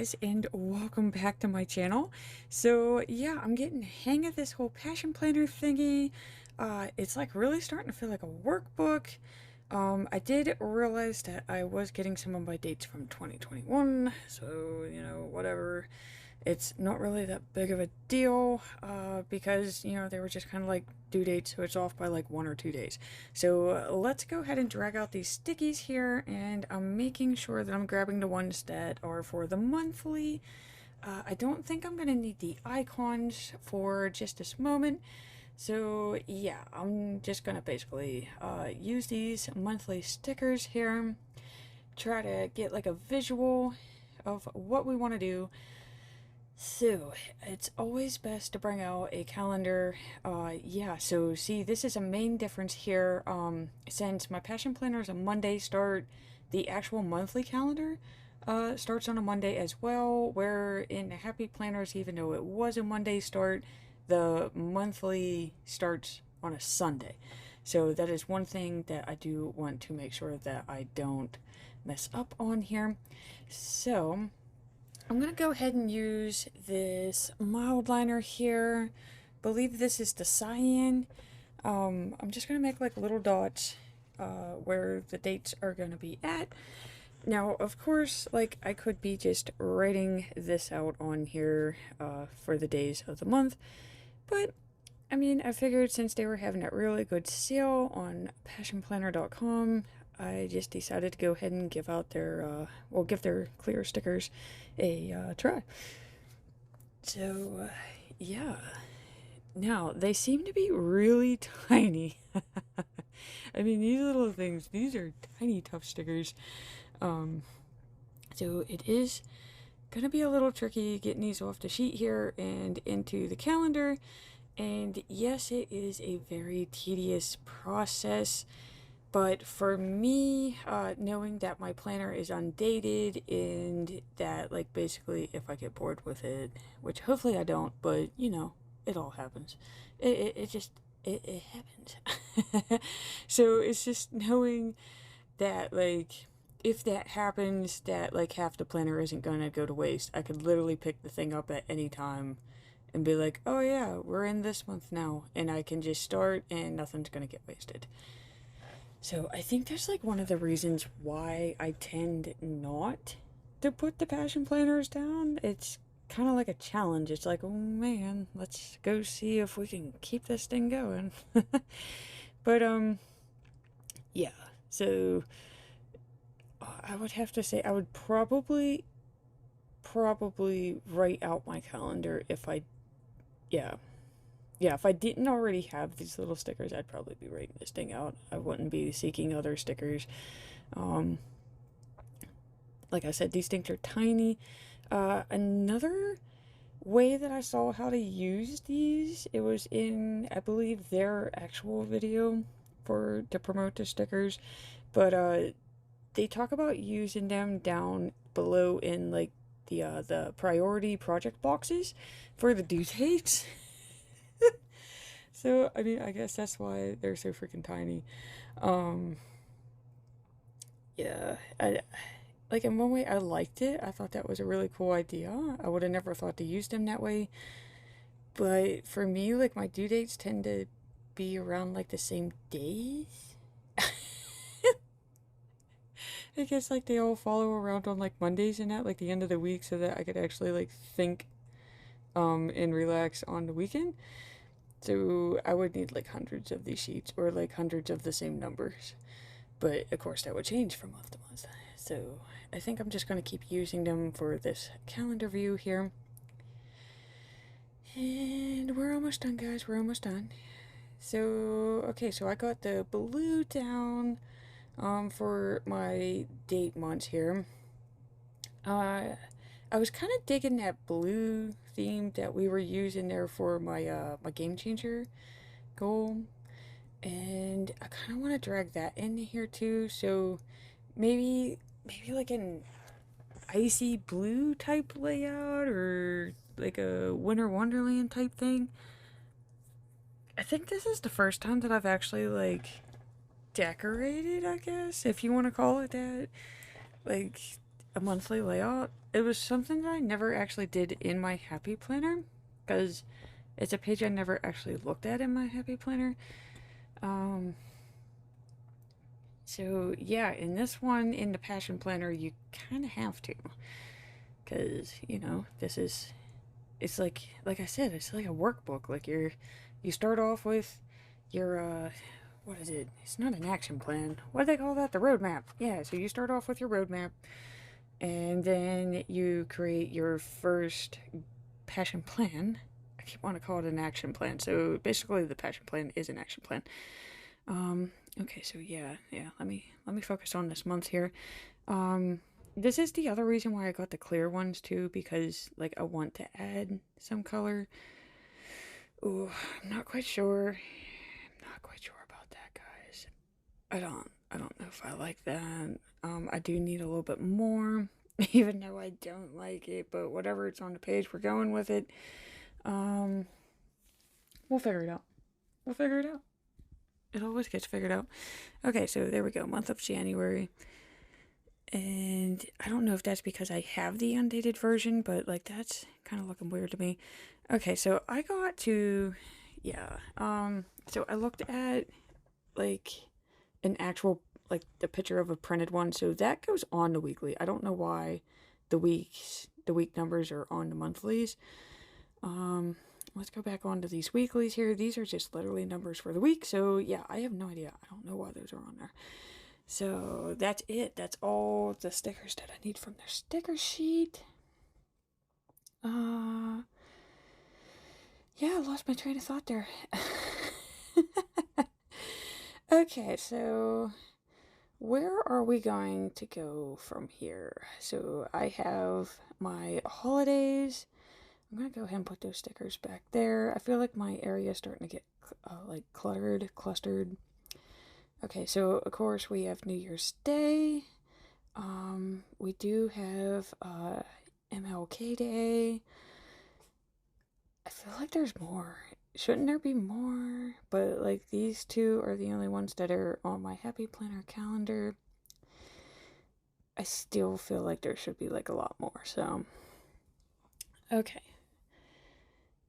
guys, and welcome back to my channel. So yeah, I'm getting the hang of this whole passion planner thingy. It's like really starting to feel like a workbook. I did realize that I was getting some of my dates from 2021, so you know, whatever. It's not really that big of a deal, because, you know, they were just kind of like due dates, so it's off by like 1 or 2 days. So let's go ahead and drag out these stickies here, and I'm making sure that I'm grabbing the ones that are for the monthly. I don't think I'm going to need the icons for just this moment. So yeah, I'm just going to basically use these monthly stickers here, try to get like a visual of what we want to do. So, it's always best to bring out a calendar. Yeah, so see, this is a main difference here. Since my passion planner is a Monday start, the actual monthly calendar starts on a Monday as well, where in the happy planners, even though it was a Monday start, the monthly starts on a Sunday. So that is one thing that I do want to make sure that I don't mess up on here. So I'm going to go ahead and use this mild liner here. Believe this is the cyan. I'm just going to make like little dots where the dates are going to be at. Now, of course, like I could be just writing this out on here for the days of the month. But, I mean, I figured since they were having a really good sale on passionplanner.com, I just decided to go ahead and give out their, give their clear stickers a try. So, yeah. Now, they seem to be really tiny. I mean, these little things, these are tiny, tough stickers. So it is gonna be a little tricky getting these off the sheet here and into the calendar. And yes, it is a very tedious process. But for me, knowing that my planner is undated and that, like, basically if I get bored with it, which hopefully I don't, but, you know, it all happens. It just, it happens. So it's just knowing that, like, if that happens, that, like, half the planner isn't gonna go to waste. I could literally pick the thing up at any time and be like, oh yeah, we're in this month now, and I can just start and nothing's gonna get wasted. So I think that's like one of the reasons why I tend not to put the passion planners down. It's kind of like a challenge. It's like, oh man, let's go see if we can keep this thing going. But yeah. So I would have to say I would probably write out my calendar if I, yeah, if I didn't already have these little stickers, I'd probably be writing this thing out. I wouldn't be seeking other stickers. Like I said, these things are tiny. Another way that I saw how to use these, it was in, I believe, their actual video to promote the stickers. But they talk about using them down below in like the priority project boxes for the due dates. So, I mean, I guess that's why they're so freaking tiny. Yeah, like in one way I liked it. I thought that was a really cool idea. I would have never thought to use them that way. But for me, like my due dates tend to be around like the same days. I guess like they all follow around on like Mondays and that, like the end of the week, so that I could actually like think and relax on the weekend. So I would need like hundreds of these sheets or like hundreds of the same numbers. But of course that would change from month to month. So I think I'm just going to keep using them for this calendar view here. And we're almost done, guys. We're almost done. So, okay, so I got the blue down for my date months here. I was kind of digging that blue theme that we were using there for my my game changer goal, and I kind of want to drag that in here too. So maybe like an icy blue type layout or like a winter wonderland type thing. I think this is the first time that I've actually like decorated, I guess, if you want to call it that. Like a monthly layout. It was something that I never actually did in my Happy Planner because it's a page I never actually looked at in my Happy Planner. Um, so yeah, in this one, in the Passion Planner, you kind of have to, because this is, it's like I said, it's like a workbook. Like you start off with your what is it? It's not an action plan. What do they call that? The roadmap. Yeah. So you start off with your roadmap, and then you create your first passion plan. I keep wanting to call it an action plan. So basically, the passion plan is an action plan. Okay, so yeah. Let me focus on this month here. This is the other reason why I got the clear ones too, because like I want to add some color. Ooh, I'm not quite sure. I'm not quite sure about that, guys. I don't know if I like that. I do need a little bit more, even though I don't like it, but whatever, it's on the page, we're going with it. We'll figure it out. We'll figure it out. It always gets figured out. Okay, so there we go, month of January. And I don't know if that's because I have the undated version, but like that's kind of looking weird to me. Okay, so I got to, yeah. So I looked at like an actual, like the picture of a printed one. So that goes on the weekly. I don't know why the week numbers are on the monthlies. Let's go back onto these weeklies here. These are just literally numbers for the week. So yeah, I have no idea. I don't know why those are on there. So that's it. That's all the stickers that I need from their sticker sheet. Yeah, I lost my train of thought there. Okay, so where are we going to go from here? So I have my holidays. I'm going to go ahead and put those stickers back there. I feel like my area is starting to get like clustered. Okay, so of course we have New Year's Day. We do have MLK Day. I feel like there's more. Shouldn't there be more? But like these two are the only ones that are on my Happy Planner calendar. I still feel like there should be like a lot more. So, okay.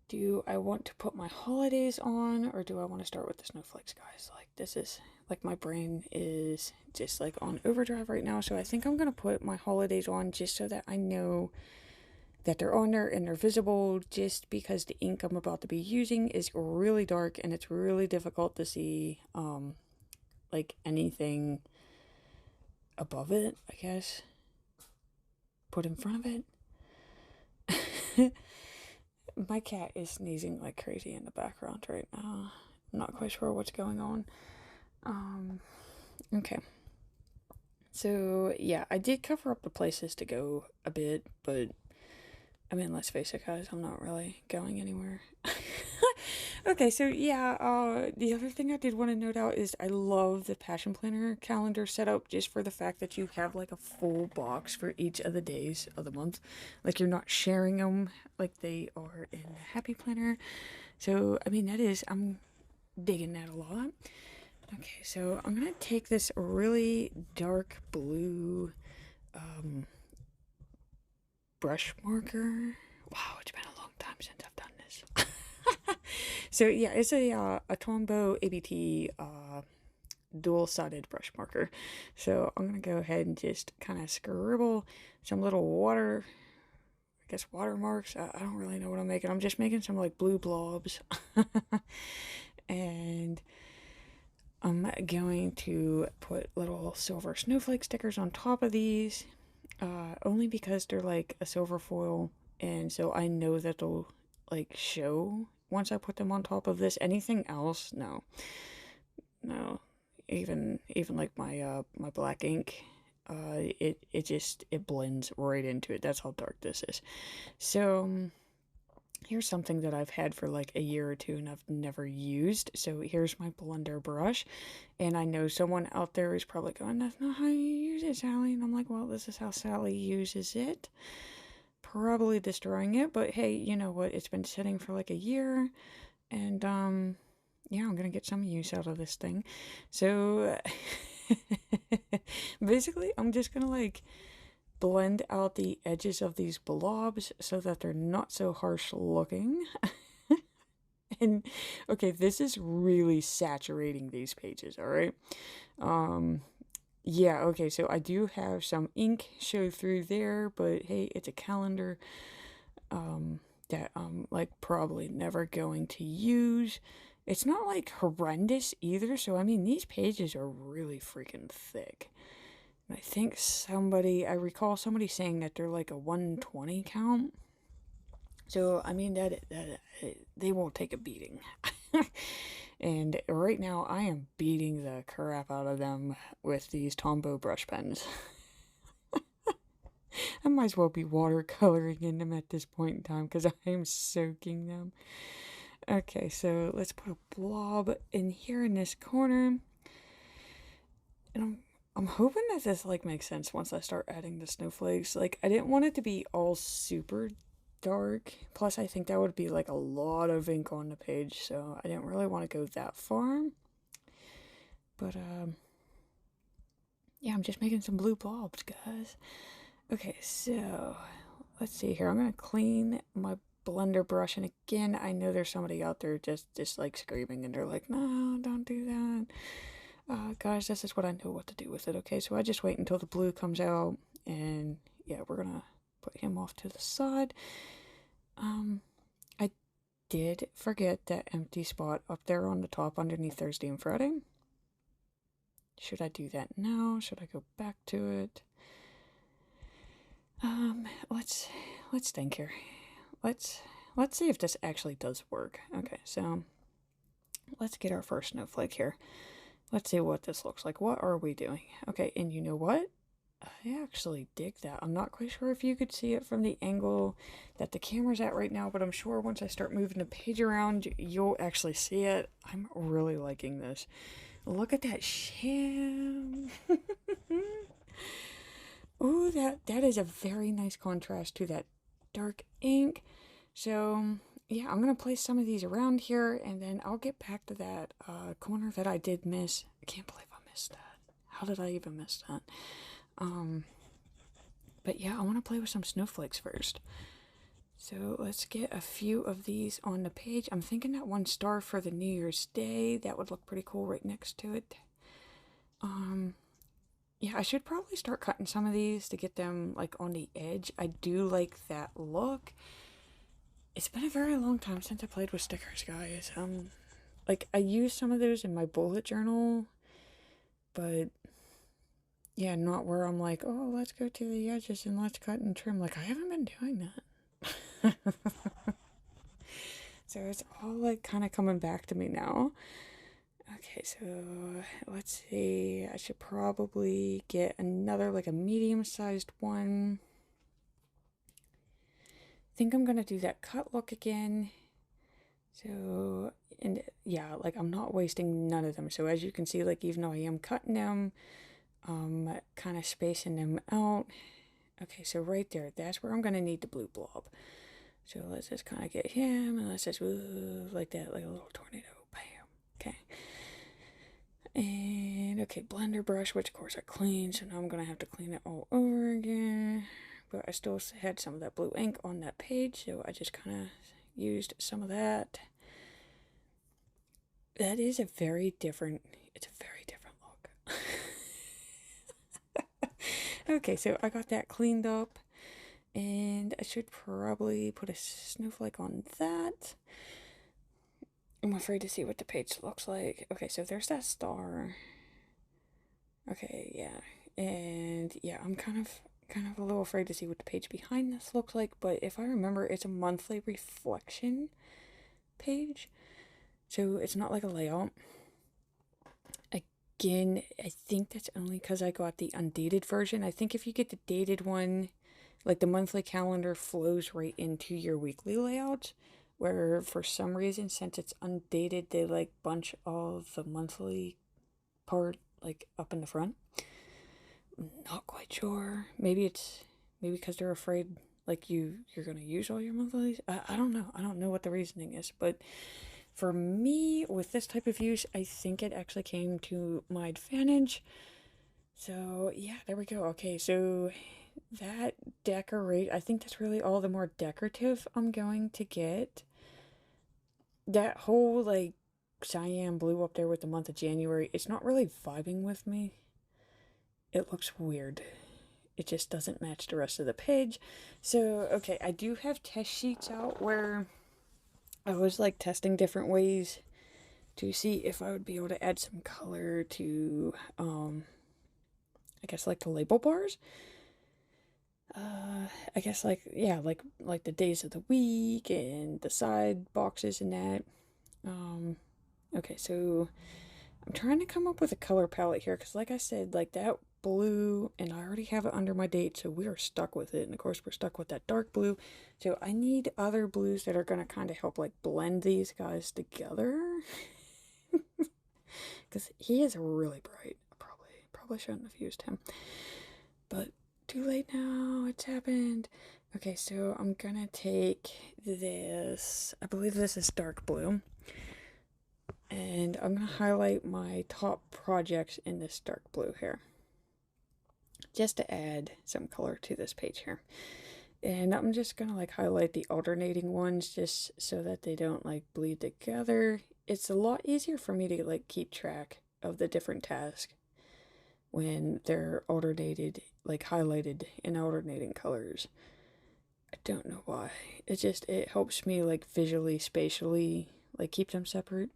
Do I want to put my holidays on, or do I want to start with the snowflakes, guys? Like this is like my brain is just like on overdrive right now. So I think I'm gonna put my holidays on just so that I know that they're on there and they're visible, just because the ink I'm about to be using is really dark and it's really difficult to see like anything above it, I guess, put in front of it. My cat is sneezing like crazy in the background right now. I'm not quite sure what's going on. Okay. So yeah, I did cover up the places to go a bit, but I mean, let's face it, guys, I'm not really going anywhere. Okay, so yeah, the other thing I did want to note out is I love the Passion Planner calendar setup, just for the fact that you have like a full box for each of the days of the month. Like you're not sharing them like they are in the Happy Planner. So, I mean, I'm digging that a lot. Okay, so I'm gonna take this really dark blue, brush marker. Wow, it's been a long time since I've done this. So yeah, it's a Tombow ABT dual-sided brush marker. So I'm gonna go ahead and just kind of scribble some little water, I guess watermarks. I don't really know what I'm making. I'm just making some like blue blobs. And I'm going to put little silver snowflake stickers on top of these. Only because they're like a silver foil, and so I know that they'll like show once I put them on top of this. Anything else, no. Even like my my black ink, it blends right into it. That's how dark this is. So here's something that I've had for like a year or two and I've never used. So here's my blender brush. And I know someone out there is probably going, that's not how you use it, Sally. And I'm like, well, this is how Sally uses it. Probably destroying it, but hey, you know what? It's been sitting for like a year. And yeah, I'm gonna get some use out of this thing. So basically, I'm just gonna like blend out the edges of these blobs so that they're not so harsh looking. And okay, this is really saturating these pages, all right? Yeah, okay, so I do have some ink show through there, but hey, it's a calendar that I'm like probably never going to use. It's not like horrendous either, so I mean, these pages are really freaking thick. I think I recall somebody saying that they're like a 120 count. So, I mean, they won't take a beating. And right now, I am beating the crap out of them with these Tombow brush pens. I might as well be watercoloring in them at this point in time because I am soaking them. Okay, so let's put a blob in here in this corner. And I'm hoping that this like makes sense once I start adding the snowflakes. Like, I didn't want it to be all super dark. Plus, I think that would be like a lot of ink on the page, so I didn't really want to go that far. But yeah, I'm just making some blue blobs, guys. Okay, so let's see here. I'm gonna clean my blender brush, and again, I know there's somebody out there just like screaming, and they're like, "No, don't do that." Guys, this is what I know what to do with it. Okay, so I just wait until the blue comes out, and yeah, we're gonna put him off to the side. I did forget that empty spot up there on the top underneath Thursday and Friday. Should I do that now? Should I go back to it? Let's think here. Let's see if this actually does work. Okay, so let's get our first snowflake here. Let's see what this looks like. What are we doing? Okay, and you know what? I actually dig that. I'm not quite sure if you could see it from the angle that the camera's at right now, but I'm sure once I start moving the page around, you'll actually see it. I'm really liking this. Look at that sham. Ooh, that is a very nice contrast to that dark ink. So, yeah, I'm going to place some of these around here, and then I'll get back to that corner that I did miss. I can't believe I missed that. How did I even miss that? But yeah, I want to play with some snowflakes first. So let's get a few of these on the page. I'm thinking that one star for the New Year's Day, that would look pretty cool right next to it. Yeah, I should probably start cutting some of these to get them like on the edge. I do like that look. It's been a very long time since I played with stickers, guys. Like I used some of those in my bullet journal, but yeah, not where I'm like, oh, let's go to the edges and let's cut and trim. Like, I haven't been doing that. So it's all like kind of coming back to me now. Okay, so let's see. I should probably get another, like a medium-sized one. I think I'm gonna do that cut look again. So, and yeah, like I'm not wasting none of them. So as you can see, like even though I am cutting them, kind of spacing them out. Okay, so right there, that's where I'm going to need the blue blob. So let's just kind of get him, and let's just move like that, like a little tornado. Bam. Okay. And, okay, blender brush, which of course I cleaned, so now I'm going to have to clean it all over again. But I still had some of that blue ink on that page, so I just kind of used some of that. That is a very different, it's a very different look. Okay, so I got that cleaned up, and I should probably put a snowflake on that. I'm afraid to see what the page looks like. Okay, so there's that star. Okay, yeah, and yeah, I'm kind of a little afraid to see what the page behind this looks like, but if I remember, it's a monthly reflection page, so it's not like a layout. Again, I think that's only because I got the undated version. I think if you get the dated one, like the monthly calendar flows right into your weekly layout, where for some reason, since it's undated, they like bunch all the monthly part like up in the front. I'm not quite sure. Maybe because they're afraid like you're gonna use all your monthlies. I don't know. I don't know what the reasoning is, but for me, with this type of use, I think it actually came to my advantage. So, yeah, there we go. Okay, so that decorate, I think that's really all the more decorative I'm going to get. That whole like cyan blue up there with the month of January, it's not really vibing with me. It looks weird. It just doesn't match the rest of the page. So, okay, I do have test sheets out where I was like testing different ways to see if I would be able to add some color to, I guess like the label bars. I guess like, yeah, like the days of the week and the side boxes and that. Okay, so I'm trying to come up with a color palette here because like I said, like that blue, and I already have it under my date, so we are stuck with it. And of course we're stuck with that dark blue. So I need other blues that are going to kind of help like blend these guys together. Because he is really bright. Probably shouldn't have used him. But too late now, it's happened. Okay, so I'm gonna take this, I believe this is dark blue. And I'm gonna highlight my top projects in this dark blue here. Just to add some color to this page here. And I'm just gonna like highlight the alternating ones just so that they don't like bleed together. It's a lot easier for me to like keep track of the different tasks when they're alternated, like highlighted in alternating colors. I don't know why. It helps me like visually, spatially, like keep them separate.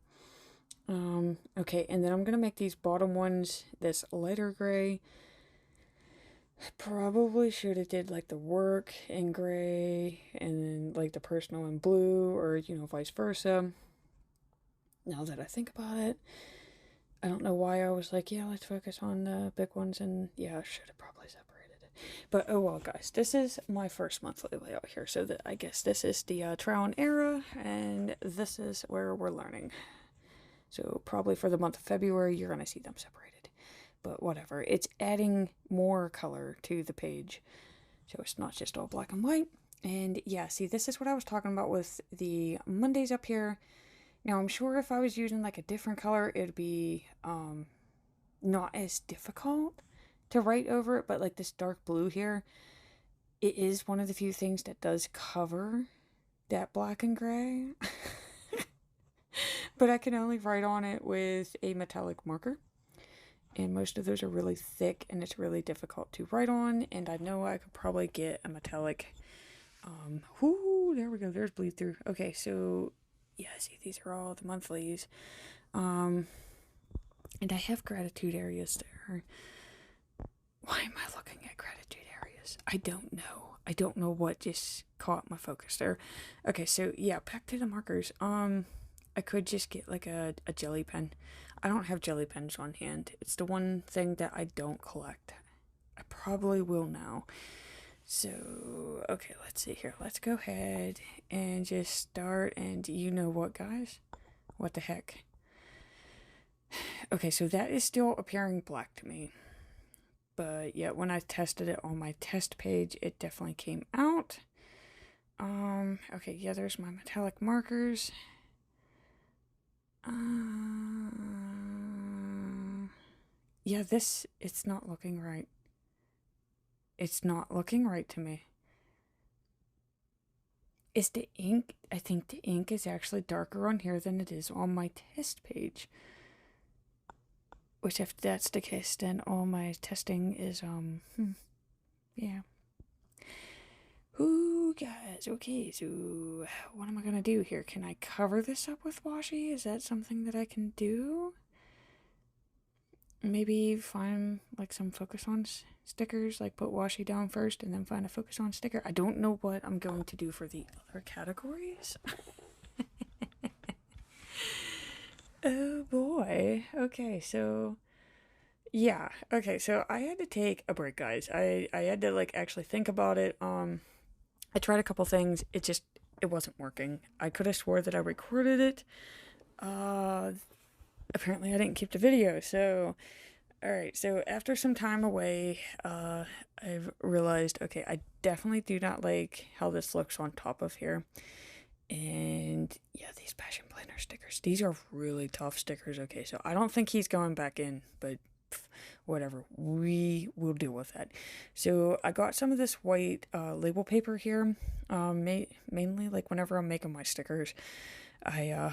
Okay, and then I'm gonna make these bottom ones this lighter gray. I probably should have did like the work in gray and then like the personal in blue, or you know, vice versa. Now that I think about it, I don't know why I was like, yeah, let's focus on the big ones, and yeah, I should have probably separated it. But oh well, guys, this is my first monthly layout here, so that I guess this is the trial and error, and this is where we're learning. So probably for the month of February, you're gonna see them separated. But whatever, it's adding more color to the page, so it's not just all black and white. And yeah, see, this is what I was talking about with the Mondays up here. Now, I'm sure if I was using like a different color, it'd be not as difficult to write over it, but like this dark blue here, it is one of the few things that does cover that black and gray. But I can only write on it with a metallic marker. And most of those are really thick and it's really difficult to write on. And I know I could probably get a metallic, there we go, there's bleed through. Okay, so yeah, see, these are all the monthlies. And I have gratitude areas there. Why am I looking at gratitude areas? I don't know. I don't know what just caught my focus there. Okay, so yeah, back to the markers. I could just get like a jelly pen. I don't have jelly pens on hand. It's the one thing that I don't collect. I probably will now. So, okay, let's see here. Let's go ahead and just start, and you know what, guys? What the heck? Okay, so that is still appearing black to me. But yeah, when I tested it on my test page, it definitely came out. Okay, yeah, there's my metallic markers. Yeah, it's not looking right. It's not looking right to me. Is the ink, I think the ink is actually darker on here than it is on my test page. Which if that's the case, then all my testing is, yeah. Ooh, guys, okay, so what am I gonna do here? Can I cover this up with washi? Is that something that I can do? Maybe find like some focus on stickers, like put washi down first and then find a focus on sticker. I don't know what I'm going to do for the other categories. Oh boy. Okay, so yeah. Okay, so I had to take a break, guys. I had to like actually think about it. I tried a couple things. It wasn't working. I could have swore that I recorded it. Apparently I didn't keep the video, so alright, so after some time away, I've realized, okay, I definitely do not like how this looks on top of here. And yeah, these Passion Planner stickers, these are really tough stickers. Okay, so I don't think he's going back in, but whatever, we will deal with that. So I got some of this white label paper here, mainly like whenever I'm making my stickers, I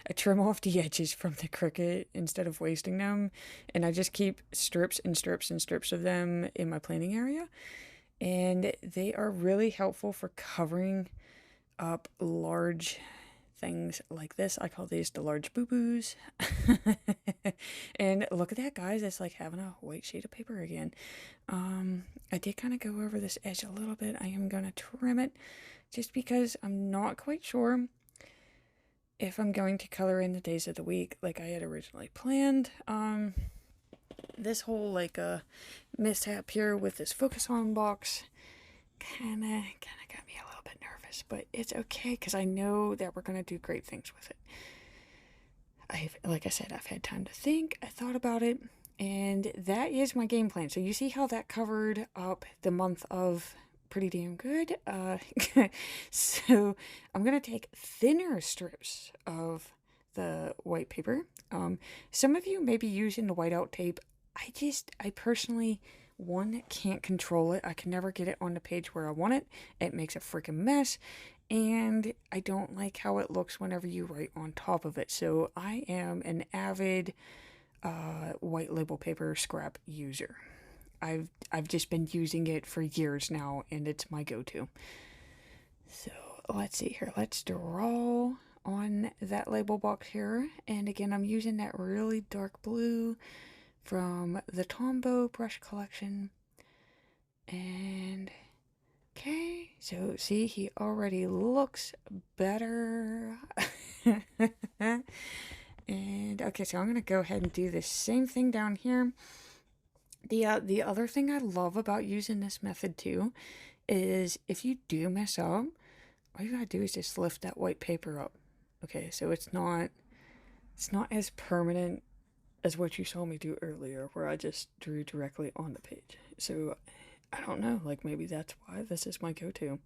I trim off the edges from the Cricut instead of wasting them, and I just keep strips and strips and strips of them in my planning area, and they are really helpful for covering up large things like this. I call these the large boo-boos. And look at that, guys. It's like having a white sheet of paper again. I did kind of go over this edge a little bit. I am going to trim it just because I'm not quite sure if I'm going to color in the days of the week like I had originally planned. This whole like mishap here with this focus on box kind of got me a little bit nervous, but it's okay because I know that we're going to do great things with it. Like I said, I've had time to think. I thought about it, and that is my game plan. So you see how that covered up the month of pretty damn good. So I'm going to take thinner strips of the white paper. Some of you may be using the whiteout tape. I personally, one, can't control it. I can never get it on the page where I want it. It makes a freaking mess. And I don't like how it looks whenever you write on top of it. So I am an avid white label paper scrap user. I've just been using it for years now, and it's my go-to. So let's see here. Let's draw on that label box here. And again, I'm using that really dark blue from the Tombow brush collection. And okay, so see, he already looks better. And okay, so I'm going to go ahead and do the same thing down here. The other thing I love about using this method too is if you do mess up, all you gotta do is just lift that white paper up. Okay, so it's not as permanent as what you saw me do earlier, where I just drew directly on the page. So I don't know, like maybe that's why this is my go-to.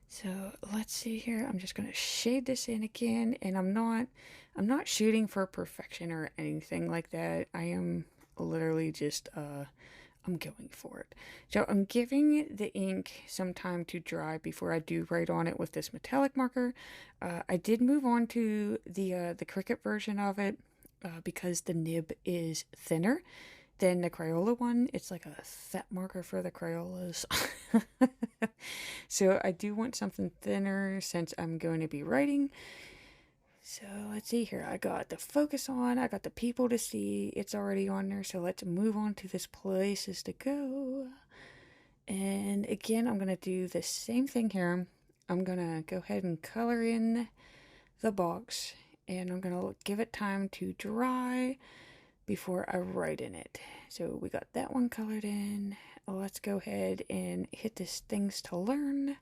So let's see here. I'm just gonna shade this in again, and I'm not shooting for perfection or anything like that. I am literally just I'm going for it. So I'm giving the ink some time to dry before I do write on it with this metallic marker. I did move on to the Cricut version of it because the nib is thinner than the Crayola one. It's like a fat marker for the Crayolas. So I do want something thinner since I'm going to be writing. So let's see here. I got the focus on. I got the people to see. It's already on there. So let's move on to this places to go. And again, I'm going to do the same thing here. I'm going to go ahead and color in the box. And I'm going to give it time to dry before I write in it. So we got that one colored in. Let's go ahead and hit this things to learn.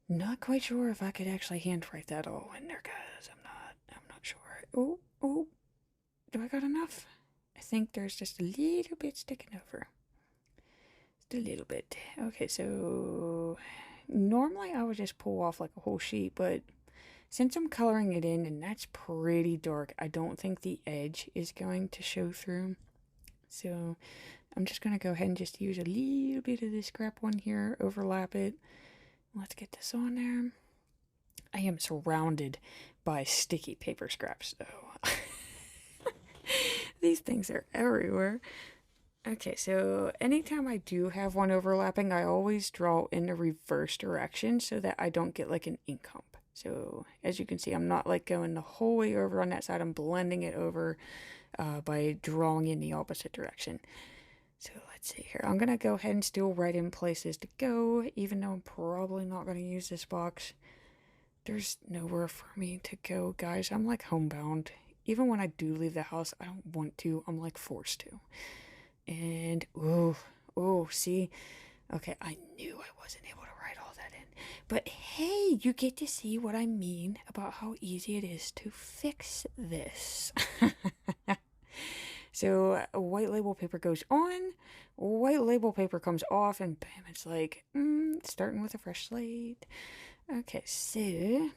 Not quite sure if I could actually handwrite that all in there, guys. I'm not sure. Oh, do I got enough? I think there's just a little bit sticking over. Just a little bit. Okay, so normally I would just pull off like a whole sheet, but since I'm coloring it in and that's pretty dark, I don't think the edge is going to show through. So I'm just going to go ahead and just use a little bit of this scrap one here, overlap it. Let's get this on there. I am surrounded by sticky paper scraps, though. These things are everywhere. Okay, so anytime I do have one overlapping, I always draw in the reverse direction so that I don't get like an ink hump. So as you can see, I'm not like going the whole way over on that side. I'm blending it over by drawing in the opposite direction. So let's see here. I'm going to go ahead and still write in places to go, even though I'm probably not going to use this box. There's nowhere for me to go, guys. I'm like homebound. Even when I do leave the house, I don't want to. I'm like forced to. And, oh, see? Okay, I knew I wasn't able to write all that in. But hey, you get to see what I mean about how easy it is to fix this. So white label paper goes on, white label paper comes off, and bam, it's like, starting with a fresh slate. Okay, so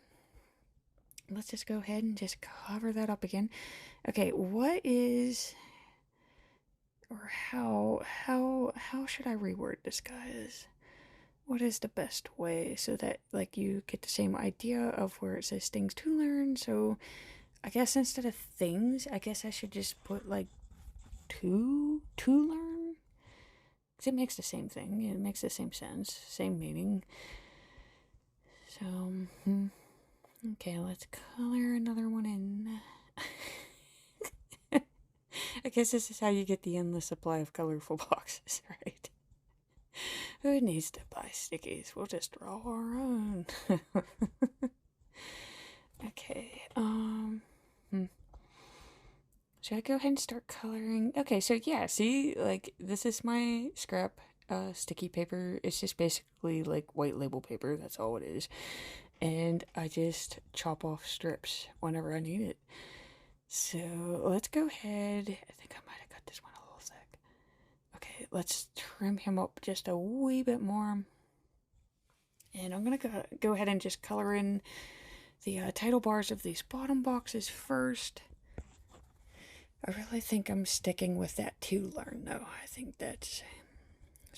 let's just go ahead and just cover that up again. Okay, what is, or how should I reword this, guys? What is the best way so that like you get the same idea of where it says things to learn? So I guess instead of things, I guess I should just put like to learn, because it makes the same thing. It makes the same sense, same meaning. So okay, let's color another one in. I guess this is how you get the endless supply of colorful boxes, right? Who needs to buy stickies? We'll just draw our own. Okay, should I go ahead and start coloring? Okay, so yeah, see, like, this is my scrap sticky paper. It's just basically like white label paper, that's all it is. And I just chop off strips whenever I need it. So let's go ahead. I think I might have cut this one a little thick. Okay, let's trim him up just a wee bit more. And I'm gonna go ahead and just color in the title bars of these bottom boxes first. I really think I'm sticking with that to learn, though. I think that's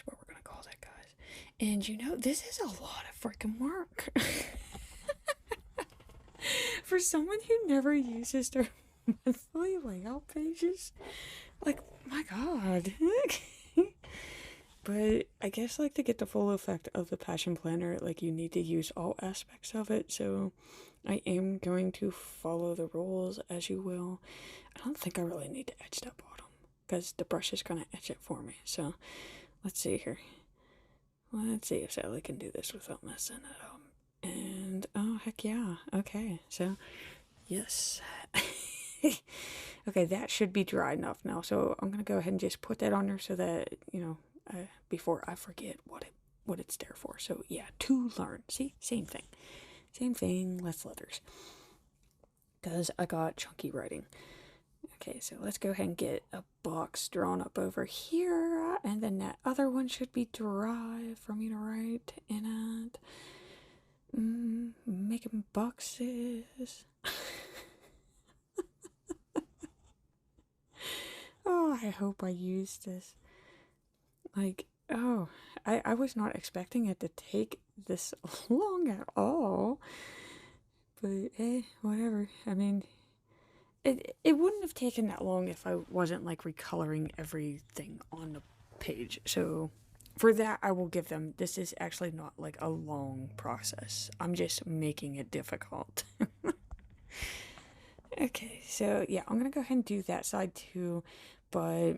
what we're gonna call that, guys. And you know, this is a lot of freaking work. For someone who never uses their monthly layout pages, like, my god. But I guess, like, to get the full effect of the Passion Planner, like, you need to use all aspects of it, so I am going to follow the rules as you will. I don't think I really need to etch that bottom, because the brush is going to etch it for me, so let's see here. Let's see if Sally can do this without messing it up. And, oh, heck yeah, okay, so, yes. Okay, that should be dry enough now, so I'm going to go ahead and just put that on there so that, you know, before I forget what it's there for. So yeah, to learn. See, same thing, less letters, because I got chunky writing. Okay, so let's go ahead and get a box drawn up over here, and then that other one should be dry for me to write in it. Making boxes. Oh, I hope I use this. Like, oh, I was not expecting it to take this long at all. But, whatever. I mean, it wouldn't have taken that long if I wasn't, like, recoloring everything on the page. So, for that, I will give them, this is actually not, like, a long process. I'm just making it difficult. Okay, so, yeah, I'm gonna go ahead and do that side, too. But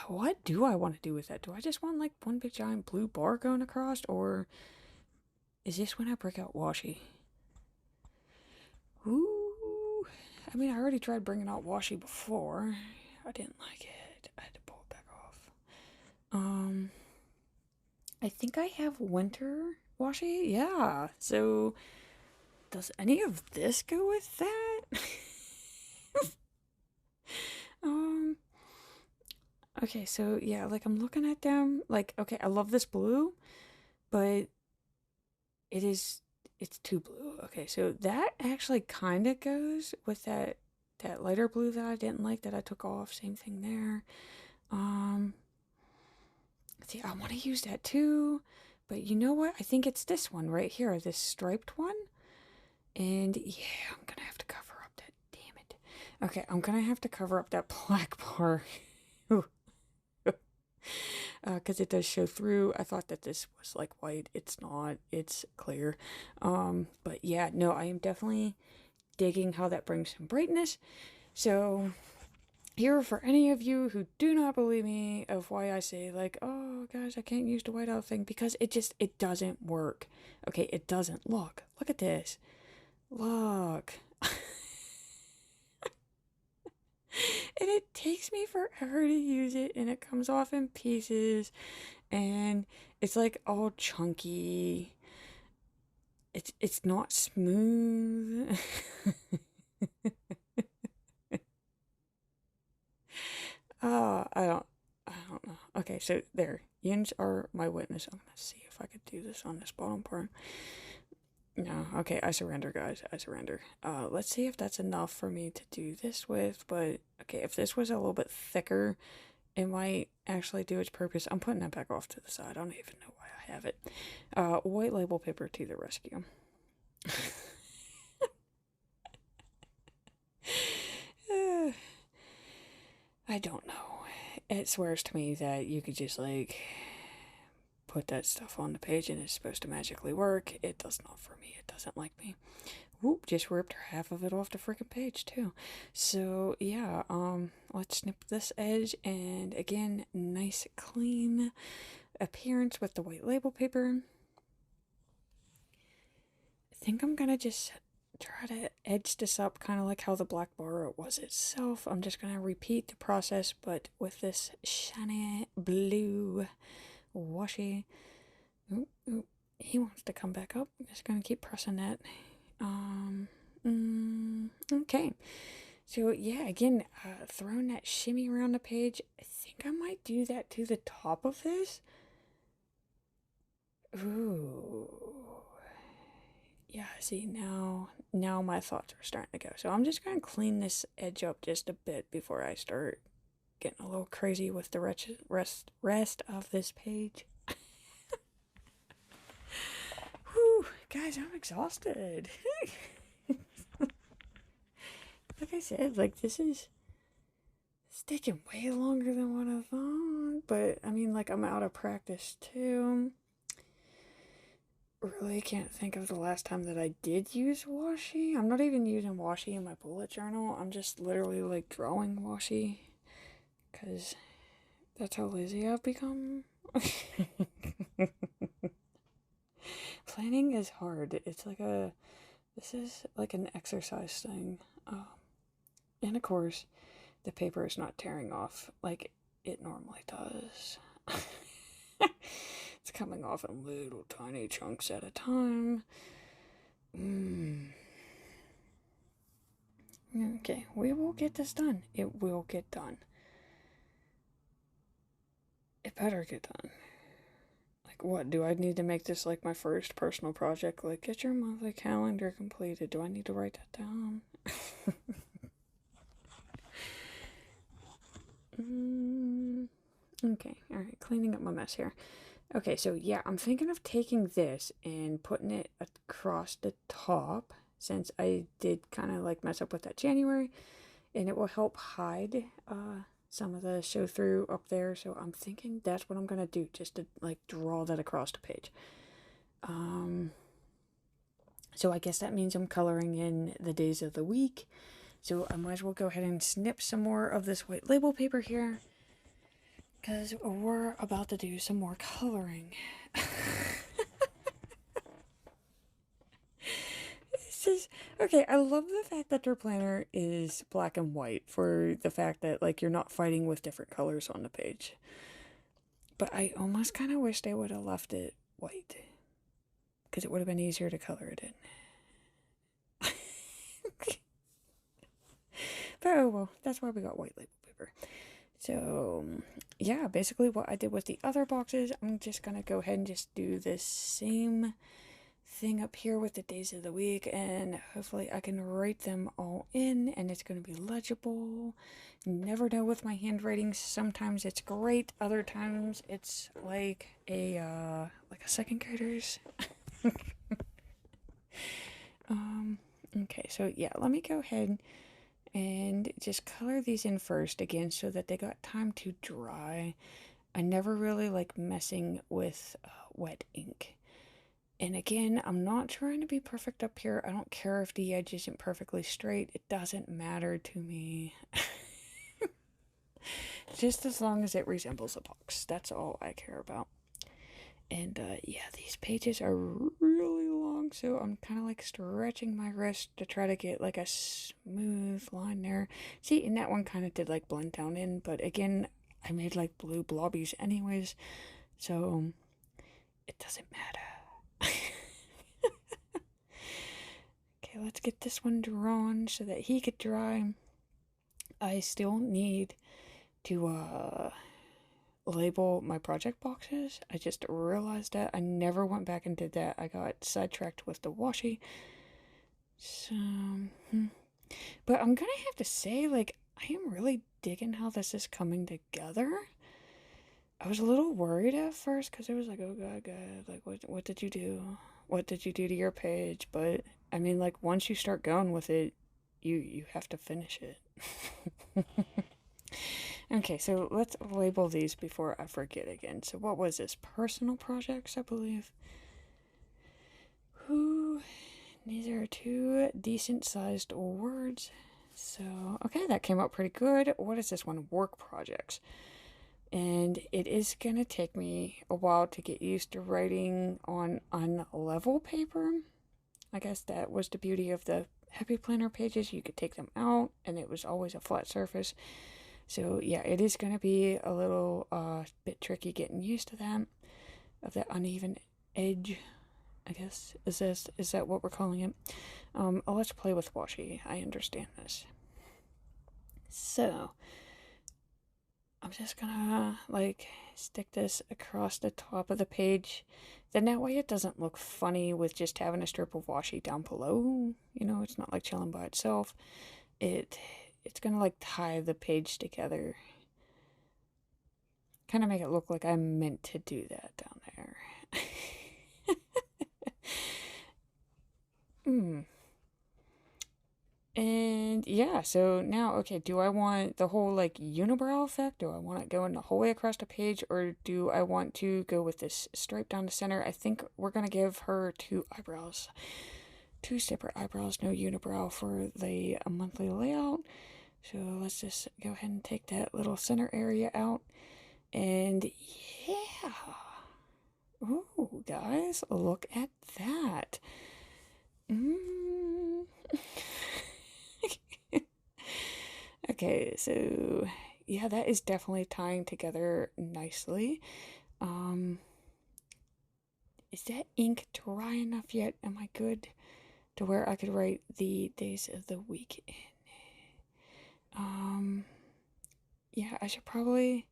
what do I want to do with that? Do I just want like one big giant blue bar going across, or is this when I break out washi? Ooh, I mean, I already tried bringing out washi before. I didn't like it. I had to pull it back off. I think I have winter washi. Yeah. So, does any of this go with that? Okay, so yeah, like I'm looking at them, like, okay, I love this blue, but it's too blue. Okay, so that actually kind of goes with that lighter blue that I didn't like that I took off. Same thing there. See, I want to use that too, but you know what? I think it's this one right here, this striped one. And yeah, I'm gonna have to cover up that, damn it. Okay, I'm gonna have to cover up that black bar. Because it does show through. I thought that this was like white. It's not. It's clear. But yeah, no, I am definitely digging how that brings some brightness. So here, for any of you who do not believe me of why I say like, oh guys, I can't use the whiteout thing, because it doesn't work. Okay, it doesn't. Look at this. Look. And it takes me forever to use it, and it comes off in pieces, and it's like all chunky. It's not smooth. I don't know. Okay, so there. Yins are my witness. I'm gonna see if I could do this on this bottom part. No, okay, I surrender, guys. I surrender. Let's see if that's enough for me to do this with, but okay, if this was a little bit thicker, it might actually do its purpose. I'm putting that back off to the side. I don't even know why I have it. White label paper to the rescue. I don't know. It swears to me that you could just, like, put that stuff on the page and it's supposed to magically work. It does not for me. It doesn't like me. Whoop, just ripped half of it off the freaking page too. So yeah, let's snip this edge, and again, nice clean appearance with the white label paper. I think I'm gonna just try to edge this up kind of like how the black bar was itself. I'm just gonna repeat the process, but with this shiny blue washi. Oop, oop. He wants to come back up. I'm just gonna keep pressing that. Okay. So yeah, again, throwing that shimmy around the page. I think I might do that to the top of this. Ooh. Yeah, see, now my thoughts are starting to go. So I'm just gonna clean this edge up just a bit before I start getting a little crazy with the rest of this page. Whew, guys, I'm exhausted. Like I said, like this is taking way longer than what I thought. But I mean, like I'm out of practice too. Really can't think of the last time that I did use washi. I'm not even using washi in my bullet journal. I'm just literally like drawing washi. Because that's how lazy I've become. Planning is hard. This is like an exercise thing. And of course, the paper is not tearing off like it normally does. It's coming off in little tiny chunks at a time. Okay, we will get this done. It will get done. It better get done. Like, what? Do I need to make this like my first personal project? Like, get your monthly calendar completed. Do I need to write that down? Okay, alright, cleaning up my mess here. Okay, so yeah, I'm thinking of taking this and putting it across the top, since I did kind of like mess up with that January, and it will help hide some of the show through up there. So I'm thinking that's what I'm gonna do, just to like draw that across the page. So I guess that means I'm coloring in the days of the week. So I might as well go ahead and snip some more of this white label paper here, because we're about to do some more coloring. This is okay. I love the fact that your planner is black and white, for the fact that like you're not fighting with different colors on the page. But I almost kind of wish they would have left it white, because it would have been easier to color it in. But oh well, that's why we got white label paper. So yeah, basically what I did with the other boxes, I'm just gonna go ahead and just do this same thing up here with the days of the week, and hopefully I can write them all in and it's gonna be legible. Never know with my handwriting. Sometimes it's great, other times it's like a second grader's. Okay, so yeah, let me go ahead and just color these in first again so that they got time to dry. I never really like messing with wet ink. And again, I'm not trying to be perfect up here. I don't care if the edge isn't perfectly straight. It doesn't matter to me. Just as long as it resembles a box. That's all I care about. And yeah, these pages are really long, so I'm kind of like stretching my wrist to try to get like a smooth line there. See, and that one kind of did like blend down in, but again, I made like blue blobbies anyways, so it doesn't matter. Okay, let's get this one drawn so that he could dry. I still need to label my project boxes. I just realized that. I never went back and did that. I got sidetracked with the washi. So, but I'm gonna have to say, like, I am really digging how this is coming together. I was a little worried at first because it was like, oh god, like what did you do? What did you do to your page? But I mean, like, once you start going with it, you have to finish it. Okay, so let's label these before I forget again. So what was this? Personal projects, I believe. Ooh, these are two decent sized words. So, okay, that came out pretty good. What is this one? Work projects. And it is going to take me a while to get used to writing on unlevel paper. I guess that was the beauty of the Happy Planner pages. You could take them out, and it was always a flat surface. So, yeah, it is going to be a little bit tricky getting used to that, of that uneven edge, I guess. Is that what we're calling it? Let's play with washi. I understand this. So, I'm just gonna, like, stick this across the top of the page. Then that way it doesn't look funny with just having a strip of washi down below. You know, it's not like chilling by itself. It's gonna, like, tie the page together. Kind of make it look like I meant to do that down there. And yeah, so now, okay, do I want the whole like unibrow effect? Do I want it going the whole way across the page, or do I want to go with this stripe down the center? I think we're gonna give her two eyebrows, two separate eyebrows, no unibrow for the monthly layout. So let's just go ahead and take that little center area out. And yeah. Ooh, guys, look at that. Okay, so yeah, that is definitely tying together nicely. Is that ink dry enough yet? Am I good to where I could write the days of the week in? Yeah, I should probably.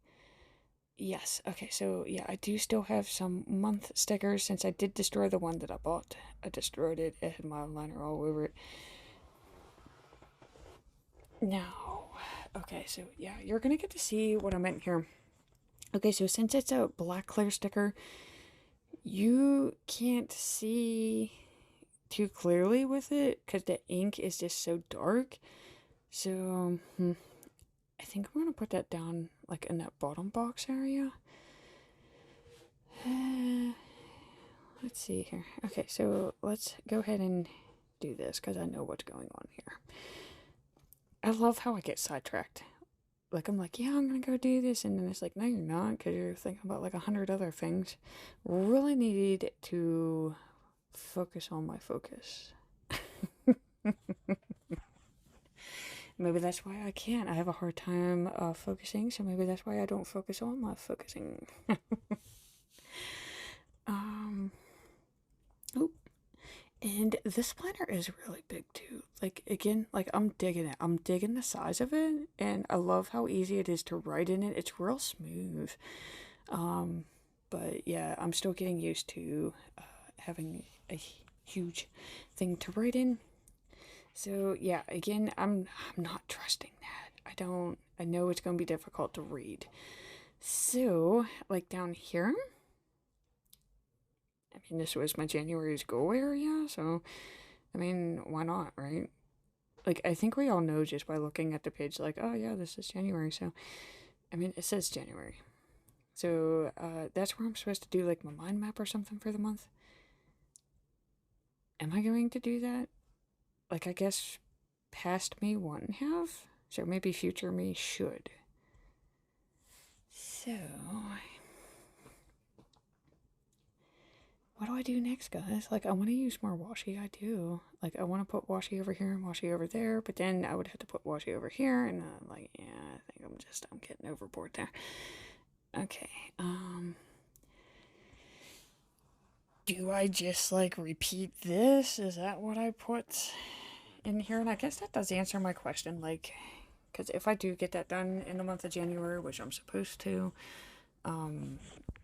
Yes, okay, so yeah, I do still have some month stickers since I did destroy the one that I bought. I destroyed it, it had my liner all over it. Now, okay, so yeah, you're gonna get to see what I meant here. Okay, so since it's a black clear sticker, you can't see too clearly with it because the ink is just so dark. So, I think I'm gonna put that down like in that bottom box area. Let's see here. Okay, so let's go ahead and do this because I know what's going on here. I love how I get sidetracked. Like, I'm like, yeah, I'm gonna go do this, and then it's like, no, you're not, because you're thinking about like 100 other things. Really needed to focus on my focus. Maybe that's why I can't. I have a hard time focusing, so maybe that's why I don't focus on my focusing. Oh, and this planner is really big too. Like, again, like, I'm digging it. I'm digging the size of it, and I love how easy it is to write in it. It's real smooth. But yeah, I'm still getting used to having a huge thing to write in. So yeah, again, I'm not trusting that. I know it's going to be difficult to read. So, like down here, I mean, this was my January's goal area, so, I mean, why not, right? Like, I think we all know just by looking at the page, like, oh yeah, this is January, so, I mean, it says January. So, that's where I'm supposed to do, like, my mind map or something for the month. Am I going to do that? Like, I guess past me wouldn't have, so maybe future me should. So, what do I do next, guys? Like, I want to use more washi, I do. Like, I want to put washi over here and washi over there, but then I would have to put washi over here, and, like, yeah, I think I'm getting overboard there. Okay, do I just, like, repeat this? Is that what I put in here? And I guess that does answer my question, like, because if I do get that done in the month of January, which I'm supposed to,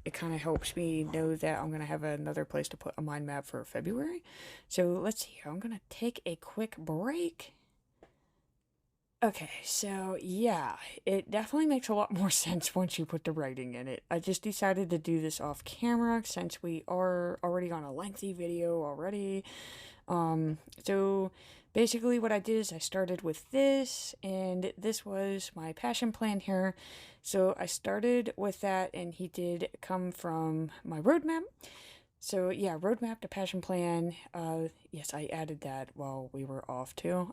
it kind of helps me know that I'm going to have another place to put a mind map for February. So let's see here. I'm going to take a quick break. Okay, so yeah, it definitely makes a lot more sense once you put the writing in it. I just decided to do this off camera since we are already on a lengthy video already. So basically what I did is I started with this, and this was my passion plan here. So I started with that, and he did come from my roadmap. So yeah, roadmap to passion plan. Yes, I added that while we were off too.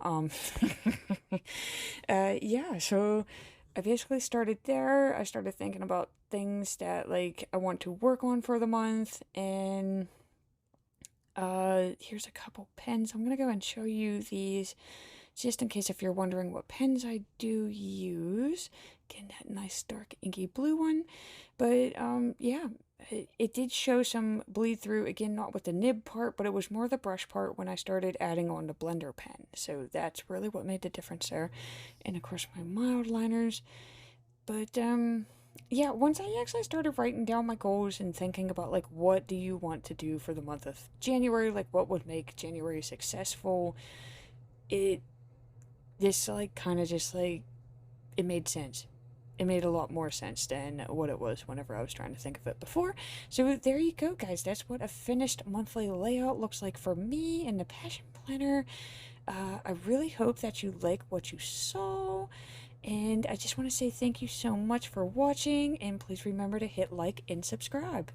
Yeah. So I basically started there. I started thinking about things that like I want to work on for the month, and here's a couple pens. I'm gonna go and show you these, just in case if you're wondering what pens I do use. Again, that nice dark inky blue one. But yeah, it did show some bleed through, again, not with the nib part, but it was more the brush part when I started adding on the blender pen. So that's really what made the difference there. And of course my mild liners. But yeah, once I actually started writing down my goals and thinking about like what do you want to do for the month of January, like what would make January successful, it this like kind of just like it made sense. It made a lot more sense than what it was whenever I was trying to think of it before. So there you go, guys. That's what a finished monthly layout looks like for me in the Passion Planner. I really hope that you like what you saw. And I just want to say thank you so much for watching. And please remember to hit like and subscribe.